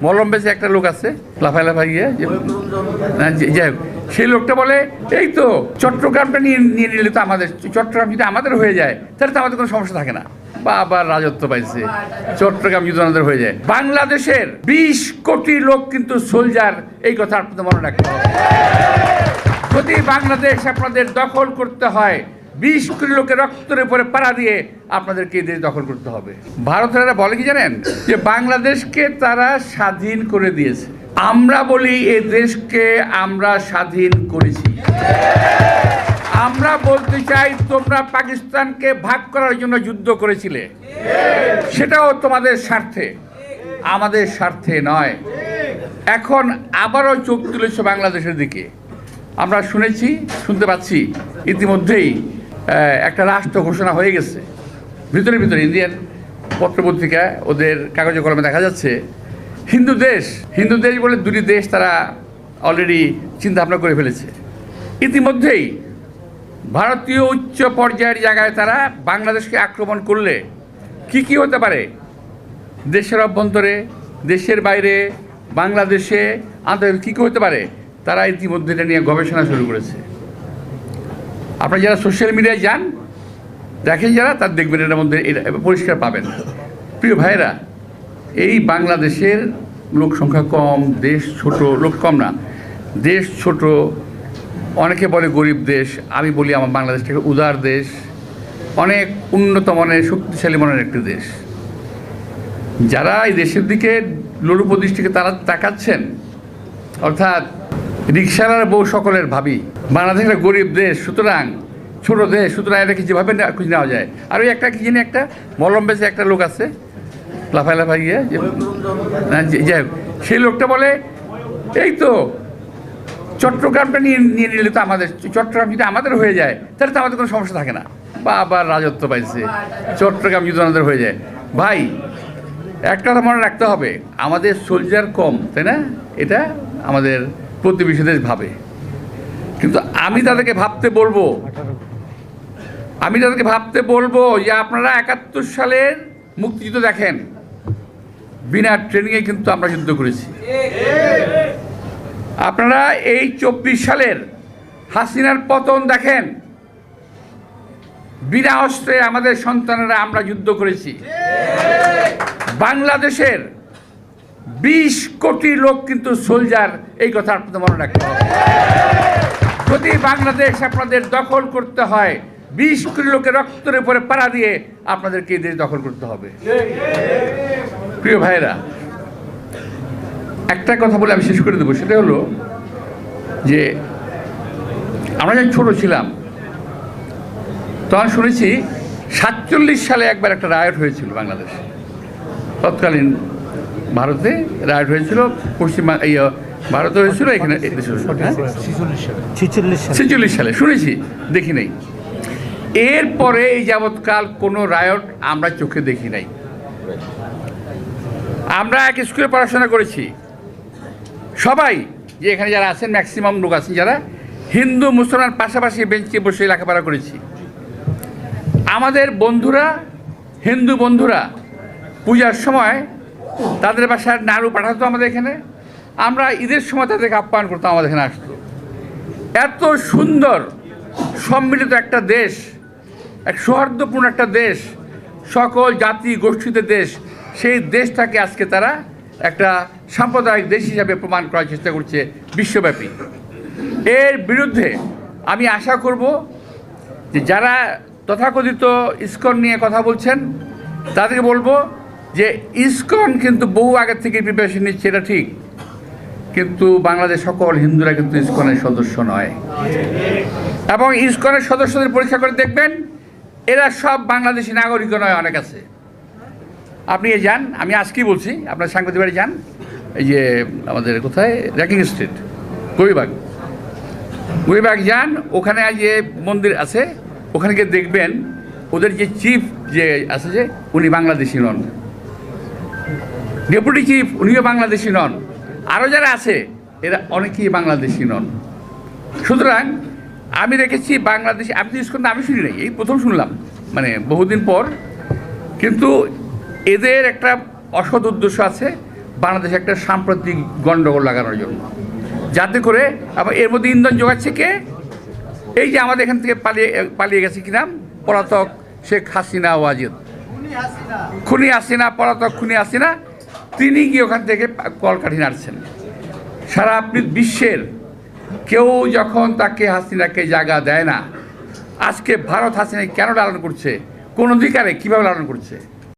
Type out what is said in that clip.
মলম বেচে একটা লোক আছে লাফাই লাফাই গিয়ে যাই হোক, সেই লোকটা বলে এই তো চট্টগ্রামটা নিয়ে নিলে তো আমাদের, চট্টগ্রাম যদি আমাদের হয়ে যায় তাহলে তো আমাদের কোনো সমস্যা থাকে না। আবার রাজত্ব পাইছে, চট্টগ্রাম যদি আমাদের হয়ে যায়। বাংলাদেশের 20 কোটি লোক কিন্তু সোলজার, এই কথা আপনাদের মনে রাখতে হবে। যদি বাংলাদেশ আপনাদের দখল করতে হয়, 20 কোটি লোকের রক্তের উপরে পাড়া দিয়ে আপনাদেরকে এই দেশ দখল করতে হবে। ভারতীয়রা বলে কি জানেন, যে বাংলাদেশকে তারা স্বাধীন করে দিয়েছে। আমরা বলি এই দেশকে আমরা স্বাধীন করেছি। আমরা বলতে চাই তোমরা পাকিস্তানকে ভাগ করার জন্য যুদ্ধ করেছিলে, সেটাও তোমাদের স্বার্থে, আমাদের স্বার্থে নয়। এখন আবারও চোখ তুলেছে বাংলাদেশের দিকে। আমরা শুনতে পাচ্ছি ইতিমধ্যেই একটা রাষ্ট্র ঘোষণা হয়ে গেছে। ভিতরে ইন্ডিয়ান পত্রপত্রিকা ওদের কাগজে কলমে দেখা যাচ্ছে হিন্দু দেশ বলে দুটি দেশ তারা অলরেডি চিন্তা ভাবনা করে ফেলেছে। ইতিমধ্যেই ভারতীয় উচ্চ পর্যায়ের জায়গায় তারা বাংলাদেশকে আক্রমণ করলে কি হতে পারে, দেশের অভ্যন্তরে, দেশের বাইরে, বাংলাদেশে আন্তর্জাতিক কী হতে পারে, তারা ইতিমধ্যে এটা নিয়ে গবেষণা শুরু করেছে। আপনারা যারা সোশ্যাল মিডিয়ায় যান, দেখেন যারা, তার দেখবেন এটার মধ্যে এটা পরিষ্কার পাবেন। প্রিয় ভাইয়েরা, এই বাংলাদেশের লোক সংখ্যা কম, দেশ ছোট, লোক কম না, দেশ ছোট, অনেকে বলে গরিব দেশ, আমি বলি আমার বাংলাদেশটাকে উদার দেশ, অনেক উন্নত মানের শক্তিশালী মানের একটি দেশ। যারা এই দেশের দিকে লোলুপ দৃষ্টিকে তারা তাকাচ্ছেন, অর্থাৎ রিক্সার বউ সকলের ভাবি, বাংলাদেশ একটা গরিব দেশ, সুতরাং ছোট দেশ, সুতরাং এটাকে যেভাবে খুঁজে নেওয়া যায়। আর ওই একটা কি জানি একটা মলম বেচে একটা লোক আছে লাফাই লাফাই গিয়ে যাই হোক, সেই লোকটা বলে এই তো চট্টগ্রামটা নিয়ে নিলে তো আমাদের, চট্টগ্রাম যদি আমাদের হয়ে যায় তাহলে তো আমাদের কোনো সমস্যা থাকে না। আবার রাজত্ব পাইছে, চট্টগ্রাম যদি আমাদের হয়ে যায়। ভাই, একটা কথা মনে রাখতে হবে, আমাদের সোলজার কম, তাই না? এটা আমাদের প্রতিবেশী দেশ ভাবে, কিন্তু আমি তাদেরকে ভাবতে বলবো যে আপনারা 71 সালের মুক্তিযুদ্ধ দেখেন, বিনা ট্রেনিংয়ে কিন্তু আমরা যুদ্ধ করেছি। আপনারা এই 24 সালের হাসিনার পতন দেখেন, বিনা অস্ত্রে আমাদের সন্তানেরা আমরা যুদ্ধ করেছি। বাংলাদেশের 20 কোটি লোক কিন্তু সোলজার, এই কথা আপনাদের মনে রাখতে হবে। যদি বাংলাদেশ আপনাদের দখল করতে হয়, 20 কোটি লোকের রক্তের উপরে পাড়া দিয়ে আপনাদেরকে এই দেশ দখল করতে হবে। প্রিয় ভাইরা, একটা কথা বলে আমি শেষ করে দেবো, সেটা হলো যে আমরা যখন ছোটো ছিলাম তখন শুনেছি 47 সালে একবার একটা রায়ট হয়েছিল বাংলাদেশে, তৎকালীন ভারতে রায়ট হয়েছিল, ভারতে হয়েছিল, এখানে 46 সালে শুনেছি, দেখি নাই। এরপরে এই যাবৎকাল কোনো রায়ট আমরা চোখে দেখি নাই। আমরা এক স্কুলে পড়াশোনা করেছি, সবাই যে এখানে যারা আছেন ম্যাক্সিমাম লোক আছেন যারা হিন্দু মুসলমান পাশাপাশি বেঞ্চে বসে লেখাপড়া করেছি। আমাদের বন্ধুরা, হিন্দু বন্ধুরা পূজার সময় তাদের বাসায় নাড়ু পাঠাতো আমাদের এখানে, আমরা ঈদের সময় তাদেরকে আপ্যায়ন করতাম, আমাদের এখানে আসতো। এত সুন্দর সম্মিলিত একটা দেশ, এক সৌহার্দ্যপূর্ণ একটা দেশ, সকল জাতি গোষ্ঠীতে দেশ, সেই দেশটাকে আজকে তারা একটা সাম্প্রদায়িক দেশ হিসাবে প্রমাণ করার চেষ্টা করছে বিশ্বব্যাপী। এর বিরুদ্ধে আমি আশা করব যে যারা তথাকথিত ইসকন নিয়ে কথা বলছেন তাদেরকে বলবো যে ইসকন কিন্তু বহু আগের থেকে প্রিপারেশন নিচ্ছে, এটা ঠিক, কিন্তু বাংলাদেশ সকল হিন্দুরা কিন্তু ইসকনের সদস্য নয়। এবং ইসকনের সদস্যদের পরীক্ষা করে দেখবেন এরা সব বাংলাদেশি নাগরিক নয়, অনেক আছে। আপনি যান, আমি আজকেই বলছি, আপনার সাংবাদিক বাড়ি যান, এই যে আমাদের কোথায় র্যাকিং স্ট্রিট, গরিবাগ যান, ওখানে যে মন্দির আছে ওখানে গিয়ে দেখবেন ওদের যে চিফ যে আছে যে উনি বাংলাদেশি নন, ডেপুটি চিফ উনিও বাংলাদেশি নন, আরও যারা আছে এরা অনেকেই বাংলাদেশি নন। সুতরাং আমি রেখেছি বাংলাদেশি, আমি তো ইসকন আমি শুনি নাই, এই প্রথম শুনলাম, মানে বহুদিন পর। কিন্তু এদের একটা অসৎ উদ্দেশ্য আছে, বাংলাদেশে একটা সাম্প্রতিক গণ্ডগোল লাগানোর জন্য, যাতে করে আবার এর মধ্যে ইন্ধন যোগাচ্ছে কে? এই যে আমাদের এখান থেকে পালিয়ে গেছে কি নাম, পলাতক শেখ হাসিনা ওয়াজিদ, খুনি হাসিনা, পলাতক খুনি হাসিনা, তিনি গিয়ে ওখান থেকে কলকাঠি নাড়ছেন। সারা বিশ্বের কেউ যখন তাকে হাসিনাকে জায়গা দেয় না, আজকে ভারত হাসিনাকে কেন লালন করছে, কোন অধিকারে, কীভাবে লালন করছে?